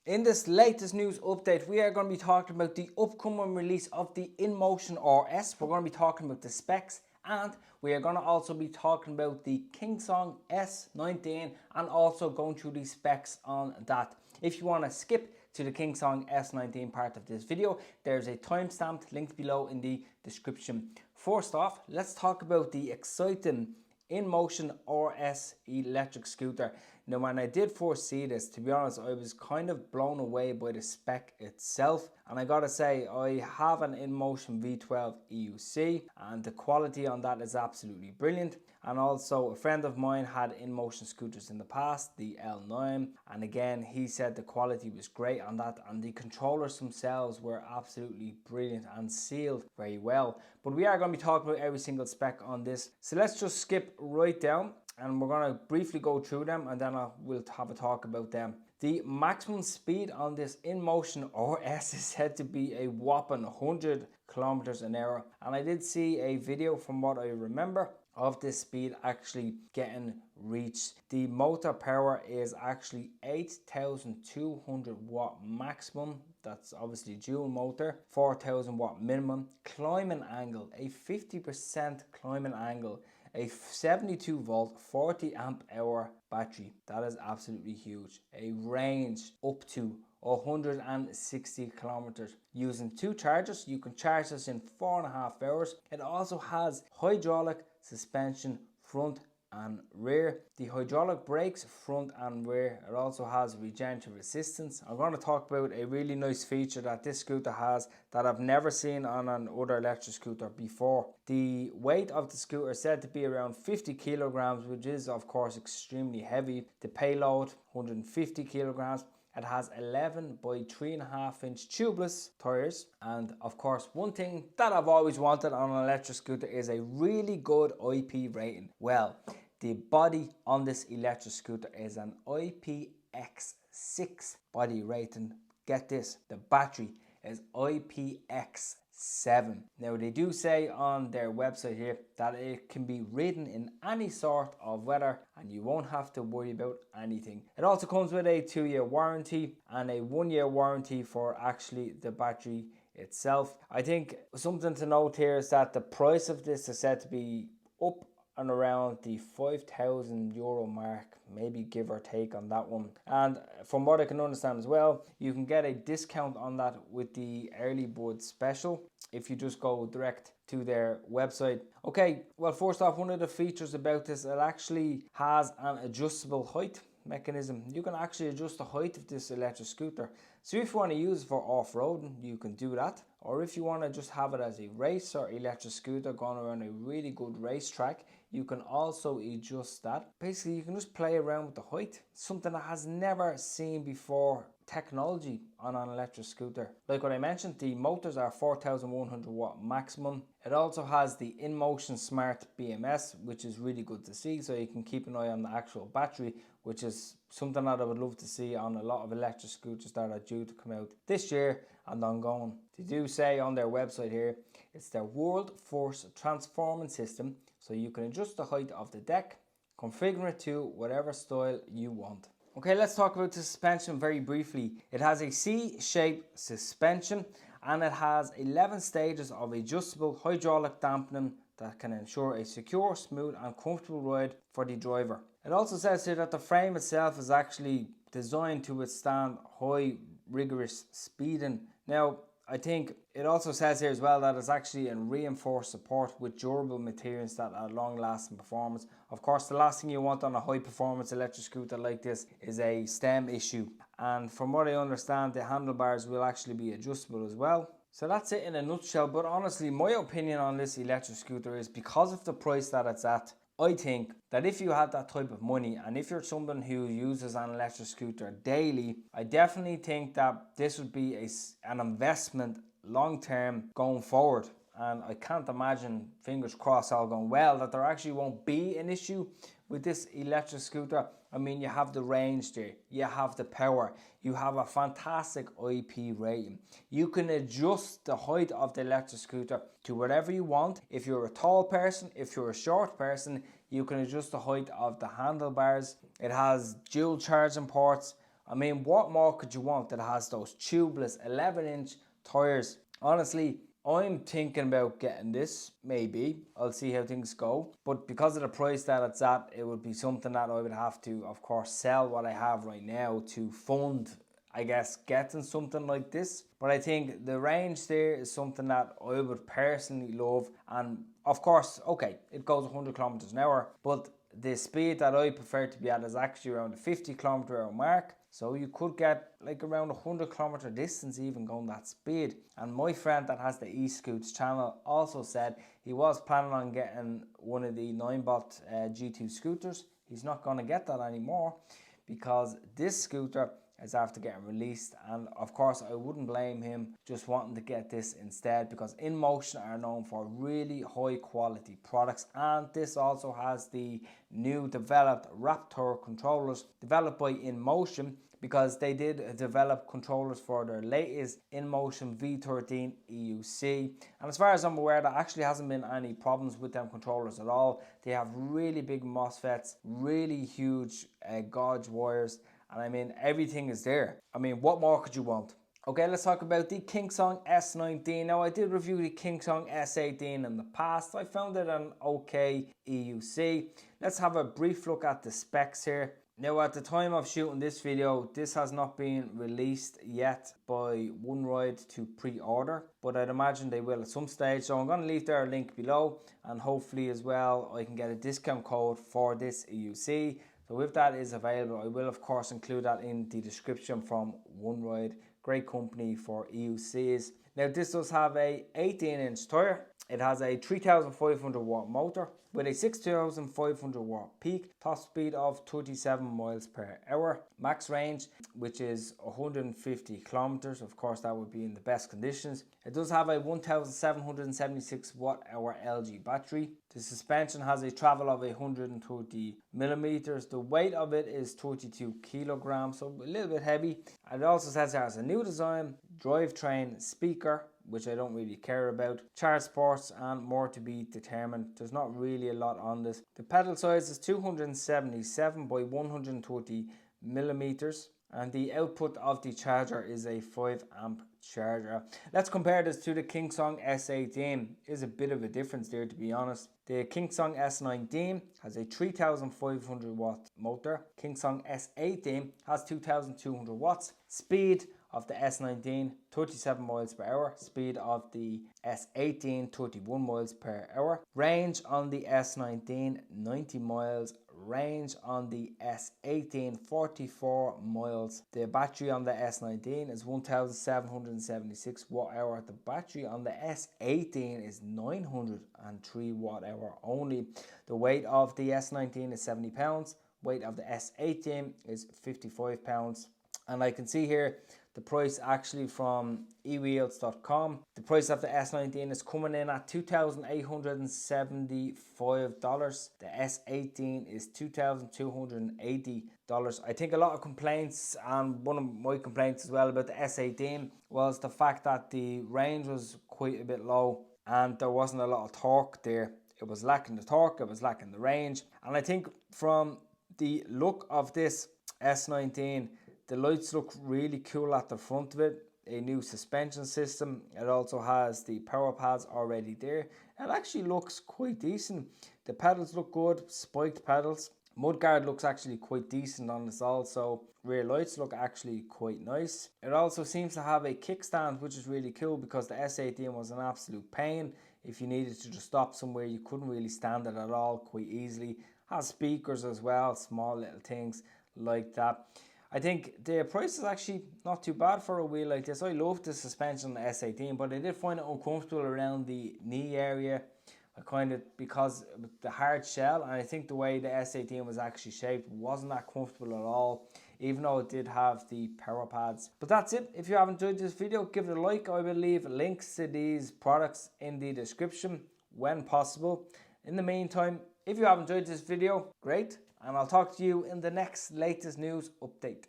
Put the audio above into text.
In this latest news update, we are going to be talking about the upcoming release of the Inmotion RS. We're going to be talking about the specs, and we are going to also be talking about the Kingsong S19 and also going through the specs on that. If you want to skip to the Kingsong S19 part of this video, there's a timestamp linked below in the description. First off, let's talk about the exciting Inmotion RS electric scooter. Now, when I did first see this, to be honest, I was kind of blown away by the spec itself, and I gotta say, I have an Inmotion V12 EUC and the quality on that is absolutely brilliant. And also a friend of mine had Inmotion scooters in the past, the L9, and again he said the quality was great on that, and the controllers themselves were absolutely brilliant and sealed very well. But we are going to be talking about every single spec on this, so let's just skip right down and we're going to briefly go through them, and then we'll have a talk about them. The maximum speed on this Inmotion RS is said to be a whopping 100 kilometers an hour, and I did see a video from what I remember of this speed actually getting reached. The motor power is actually 8,200 watt maximum. That's obviously dual motor. 4,000 watt minimum. Climbing angle, a 50% climbing angle. A 72 volt 40 amp hour battery. That is absolutely huge. A range up to 160 kilometers using 2 chargers. You can charge this in 4.5 hours. It also has hydraulic suspension front and rear. The hydraulic brakes front and rear. It also has regenerative resistance. I'm going to talk about a really nice feature that this scooter has that I've never seen on an other electric scooter before. The weight of the scooter is said to be around 50 kilograms, which is of course extremely heavy. The payload 150 kilograms. It has 11 by 3.5 inch tubeless tires, and of course one thing that I've always wanted on an electric scooter is a really good IP rating. Well, the body on this electric scooter is an IPX6 body rating. Get this, the battery is IPX7. Now they do say on their website here that it can be ridden in any sort of weather and you won't have to worry about anything. It also comes with a 2-year warranty and a 1-year warranty for actually the battery itself. I think something to note here is that the price of this is said to be up and around the €5,000 mark, maybe give or take on that one. And from what I can understand as well, you can get a discount on that with the early bird special if you just go direct to their website. Okay, well, first off, one of the features about this, it actually has an adjustable height mechanism. You can actually adjust the height of this electric scooter. So if you want to use it for off-roading, you can do that. Or if you want to just have it as a race or electric scooter going around a really good racetrack, you can also adjust that. Basically, you can just play around with the height. Something that has never seen before technology on an electric scooter. Like what I mentioned, the motors are 4,100 watt maximum. It also has the Inmotion Smart BMS, which is really good to see, so you can keep an eye on the actual battery, which is something that I would love to see on a lot of electric scooters that are due to come out this year and ongoing. They do say on their website here, it's their world force transforming system, so you can adjust the height of the deck, configure it to whatever style you want. Okay, let's talk about the suspension very briefly. It has a C-shaped suspension and it has 11 stages of adjustable hydraulic dampening that can ensure a secure, smooth and comfortable ride for the driver. It also says here that the frame itself is actually designed to withstand high rigorous speeding. Now, I think it also says here as well that it's actually a reinforced support with durable materials that are long-lasting performance. Of course, the last thing you want on a high-performance electric scooter like this is a stem issue. And from what I understand, the handlebars will actually be adjustable as well. So that's it in a nutshell. But honestly, my opinion on this electric scooter is because of the price that it's at, I think that if you have that type of money and if you're someone who uses an electric scooter daily, I definitely think that this would be an investment long term going forward. And I can't imagine, fingers crossed all going well, that there actually won't be an issue with this electric scooter. I mean, you have the range there, you have the power, you have a fantastic IP rating. You can adjust the height of the electric scooter to whatever you want. If you're a tall person, if you're a short person, you can adjust the height of the handlebars. It has dual charging ports, I mean, what more could you want that has those tubeless 11-inch tires? Honestly, I'm thinking about getting this, maybe. I'll see how things go. But because of the price that it's at, it would be something that I would have to, of course, sell what I have right now to fund, I guess, getting something like this. But I think the range there is something that I would personally love. And of course, okay, it goes 100 kilometers an hour, but the speed that I prefer to be at is actually around the 50 kilometer hour mark. So you could get like around 100 kilometer distance even going that speed. And my friend that has the e-scoots channel also said he was planning on getting one of the 9bot G2 scooters. He's not going to get that anymore because this scooter is after getting released, and of course I wouldn't blame him just wanting to get this instead, because Inmotion are known for really high quality products, and this also has the new developed Raptor controllers developed by Inmotion, because they did develop controllers for their latest Inmotion V13 EUC, and as far as I'm aware there actually hasn't been any problems with them controllers at all. They have really big MOSFETs, really huge gauge wires, and I mean, everything is there. I mean, what more could you want? Okay, let's talk about the Kingsong S19. Now, I did review the Kingsong S18 in the past. I found it an okay EUC. Let's have a brief look at the specs here. Now, at the time of shooting this video, this has not been released yet by OneRide to pre-order, but I'd imagine they will at some stage. So I'm going to leave their link below, and hopefully as well I can get a discount code for this EUC. So if that is available, I will of course include that in the description from OneRide. Great company for EUCs. Now this does have a 18-inch tire. It has a 3,500 watt motor with a 6,500 watt peak, top speed of 37 miles per hour, max range which is 150 kilometers. Of course that would be in the best conditions. It does have a 1,776 watt hour LG battery. The suspension has a travel of 130 millimeters. The weight of it is 32 kilograms, so a little bit heavy. And it also says it has a new design, drivetrain, speaker, which I don't really care about, charge ports, and more to be determined. There's not really a lot on this. The pedal size is 277 by 130 millimeters, and the output of the charger is a 5 amp charger. Let's compare this to the Kingsong S18. Is a bit of a difference there, to be honest. The Kingsong S19 has a 3,500 watt motor. Kingsong S18 has 2,200 watts. Speed of the S19 37 miles per hour, speed of the S18 31 miles per hour, range on the S19 90 miles, range on the S18 44 miles. The battery on the S19 is 1,776 watt hour. The battery on the S18 is 903 watt hour only. The weight of the S19 is 70 pounds, weight of the S18 is 55 pounds. And I can see here the price actually from ewheels.com. The price of the S19 is coming in at $2,875. The S18 is $2,280. I think a lot of complaints, and one of my complaints as well about the S18 was the fact that the range was quite a bit low and there wasn't a lot of torque there. It was lacking the torque, it was lacking the range. And I think from the look of this S19, the lights look really cool at the front of it. A new suspension system. It also has the power pads already there. It actually looks quite decent. The pedals look good, spiked pedals. Mudguard looks actually quite decent on this also. Rear lights look actually quite nice. It also seems to have a kickstand, which is really cool, because the S18 was an absolute pain. If you needed to just stop somewhere, you couldn't really stand it at all quite easily. Has speakers as well, small little things like that. I think the price is actually not too bad for a wheel like this. I love the suspension on the S18, but I did find it uncomfortable around the knee area. I kind of, because of the hard shell, and I think the way the S18 was actually shaped wasn't that comfortable at all, even though it did have the power pads. But that's it. If you have enjoyed this video, give it a like. I will leave links to these products in the description when possible. In the meantime, if you have enjoyed this video, great. And I'll talk to you in the next latest news update.